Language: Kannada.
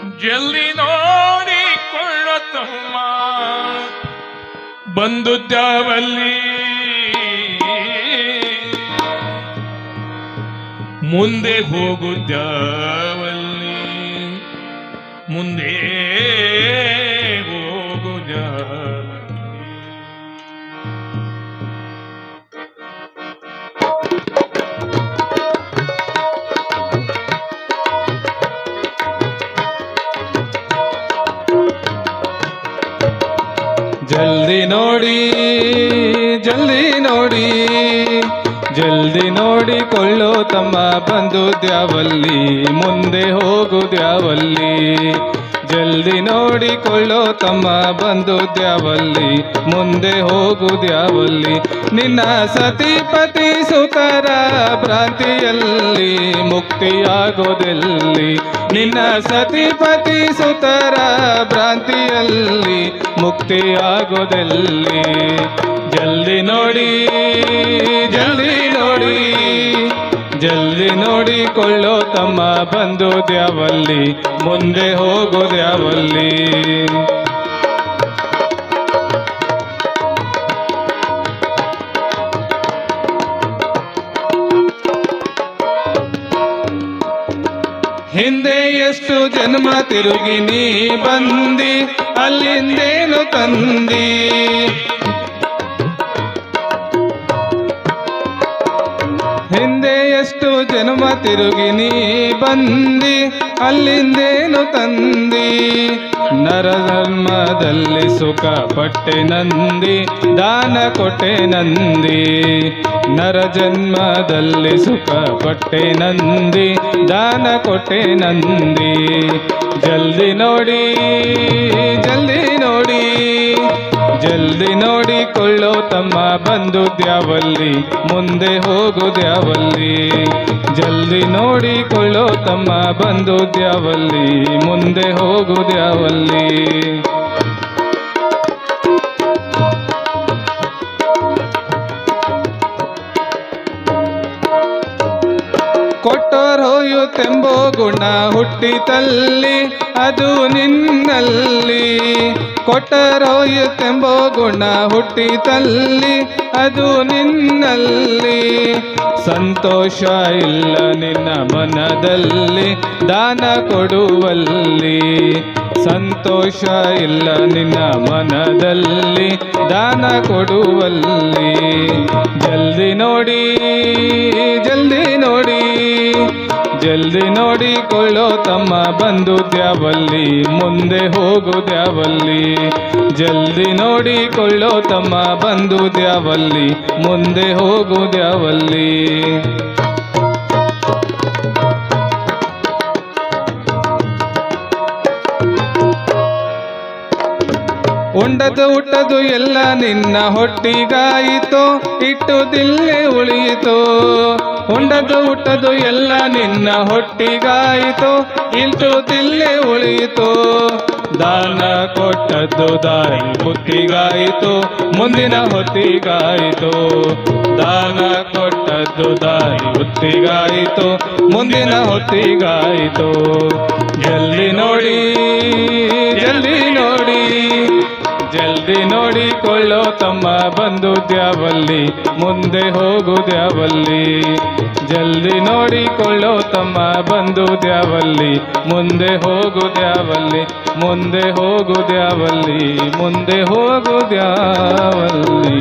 ಜಲ್ದಿ ನೋಡಿಕೊಳ್ಳುತ್ತಮ್ಮ ಬಂದು ದ್ಯಾವಲ್ಲಿ ಮುಂದೆ ಹೋಗು ದ್ಯಾವಲ್ಲಿ ಮುಂದೆ ಹೋಗು ದ್ಯಾವಲ್ಲಿ. ಜಲ್ದಿ ನೋಡಿ ಜಲ್ದಿ ನೋಡಿ ಜಲ್ದಿ ನೋಡಿಕೊಳ್ಳೋ ತಮ್ಮ ಬಂದು ದ್ಯಾವಲ್ಲಿ ಮುಂದೆ ಹೋಗು ದ್ಯಾವಲ್ಲಿ. ಜಲ್ದಿ ನೋಡಿಕೊಳ್ಳೋ ತಮ್ಮ ಬಂದು ದ್ಯಾವಲ್ಲಿ ಮುಂದೆ ಹೋಗು ದ್ಯಾವಲ್ಲಿ. ನಿನ್ನ ಸತಿಪತಿ ಸುತರ ಭ್ರಾಂತಿಯಲ್ಲಿ ಮುಕ್ತಿಯಾಗೋದೆಲ್ಲಿ. ನಿನ್ನ ಸತಿಪತಿ ಸುತರ ಭ್ರಾಂತಿಯಲ್ಲಿ ಮುಕ್ತಿಯಾಗೋದೆಲ್ಲಿ. ಜಲ್ದಿ ನೋಡಿ ಜಲ್ದಿ ನೋಡಿ ಜಲ್ದಿ ನೋಡಿಕೊಳ್ಳೋ ತಮ್ಮ ಬಂದು ದ್ಯಾವಲ್ಲಿ ಮುಂದೆ ಹೋಗು ದ್ಯಾವಲ್ಲಿ. ಹಿಂದೆ ಎಷ್ಟು ಜನ್ಮ ತಿರುಗಿ ನೀ ಬಂದಿ ಅಲ್ಲಿಂದೇನು ತಂದಿ. ಹಿಂದೆ ಎಷ್ಟು ಜನ್ಮ ತಿರುಗಿ ನೀ ಬಂದಿ ಅಲ್ಲಿಂದೇನು ತಂದಿ. ನರಧರ್ಮದಲ್ಲಿ ಸುಖ ಪಟ್ಟೆ ನಂದಿ ದಾನ ಕೊಟ್ಟೆ ನಂದಿ. ನರಜನ್ಮದಲ್ಲಿ ಸುಖ ಪಟ್ಟೆ ನಂದಿ ದಾನ ಕೊಟ್ಟೆ ನಂದಿ. ಜಲ್ದಿ ನೋಡಿ ಜಲ್ದಿ ನೋಡಿ ಜಲ್ದಿ ನೋಡಿಕೊಳ್ಳೋ ತಮ್ಮ ಬಂದು ದ್ಯಾವಲ್ಲಿ ಮುಂದೆ ಹೋಗು ದ್ಯಾವಲ್ಲಿ. ಜಲ್ದಿ ನೋಡಿಕೊಳ್ಳೋ ತಮ್ಮ ಬಂದು ದ್ಯಾವಲ್ಲಿ ಮುಂದೆ ಹೋಗು ದ್ಯಾವಲ್ಲಿ. ಕೊಟ್ಟೋರ್ ಹೋಯುತ್ತೆಂಬೋ ಗುಣ ಹುಟ್ಟಿತಲ್ಲಿ ಅದು ನಿನ್ನಲ್ಲಿ. ಕೊಟ್ಟೋರ್ ಹೋಯುತ್ತೆಂಬೋ ಗುಣ ಹುಟ್ಟಿತಲ್ಲಿ ಅದು ನಿನ್ನಲ್ಲಿ. ಸಂತೋಷ ಇಲ್ಲ ನಿನ್ನ ಮನದಲ್ಲಿ ದಾನ ಕೊಡುವಲ್ಲಿ. ಸಂತೋಷ ಇಲ್ಲ ನಿನ್ನ ಮನದಲ್ಲಿ ದಾನ ಕೊಡುವಲ್ಲಿ. ಜಲ್ದಿ ನೋಡಿ ಜಲ್ದಿ ನೋಡಿ ಜಲ್ದಿ ನೋಡಿಕೊಳ್ಳೋ ತಮ್ಮ ಬಂದು ದ್ಯಾವಲ್ಲಿ ಮುಂದೆ ಹೋಗು ದ್ಯಾವಲ್ಲಿ. ಜಲ್ದಿ ನೋಡಿಕೊಳ್ಳೋ ತಮ್ಮ ಬಂದು ದ್ಯಾವಲ್ಲಿ ಮುಂದೆ ಹೋಗು ದ್ಯಾವಲ್ಲಿ. ಉಂಡದು ಹುಟ್ಟದು ಎಲ್ಲ ನಿನ್ನ ಹೊಟ್ಟಿಗಾಯಿತು ಇಟ್ಟುದಿಲ್ಲೇ ಉಳಿಯಿತು. ಉಂಡದು ಹುಟ್ಟದು ಎಲ್ಲ ನಿನ್ನ ಹೊಟ್ಟಿಗಾಯಿತು ಇಟ್ಟುದಿಲ್ಲೇ ಉಳಿಯಿತು. ದಾನ ಕೊಟ್ಟದ್ದು ದಾರಿ ಬುತ್ತಿಗಾಯಿತು ಮುಂದಿನ ಹೊತ್ತಿಗಾಯಿತು. ದಾನ ಕೊಟ್ಟದ್ದು ದಾರಿ ಬುತ್ತಿಗಾಯಿತು ಮುಂದಿನ ಹೊತ್ತಿಗಾಯಿತು. ಜಲ್ದಿ ನೋಡಿ ಜಲ್ದಿ ನೋಡಿ ಜಲ್ದಿ ನೋಡಿಕೊಳ್ಳೋ ತಮ್ಮ ಬಂದು ದ್ಯಾವಲ್ಲಿ ಮುಂದೆ ಹೋಗು ದ್ಯಾವಲ್ಲಿ. ಜಲ್ದಿ ನೋಡಿಕೊಳ್ಳೋ ತಮ್ಮ ಬಂದು ದ್ಯಾವಲ್ಲಿ ಮುಂದೆ ಹೋಗು ದ್ಯಾವಲ್ಲಿ ಮುಂದೆ ಹೋಗು ದ್ಯಾವಲ್ಲಿ ಮುಂದೆ ಹೋಗು ದ್ಯಾವಲ್ಲಿ.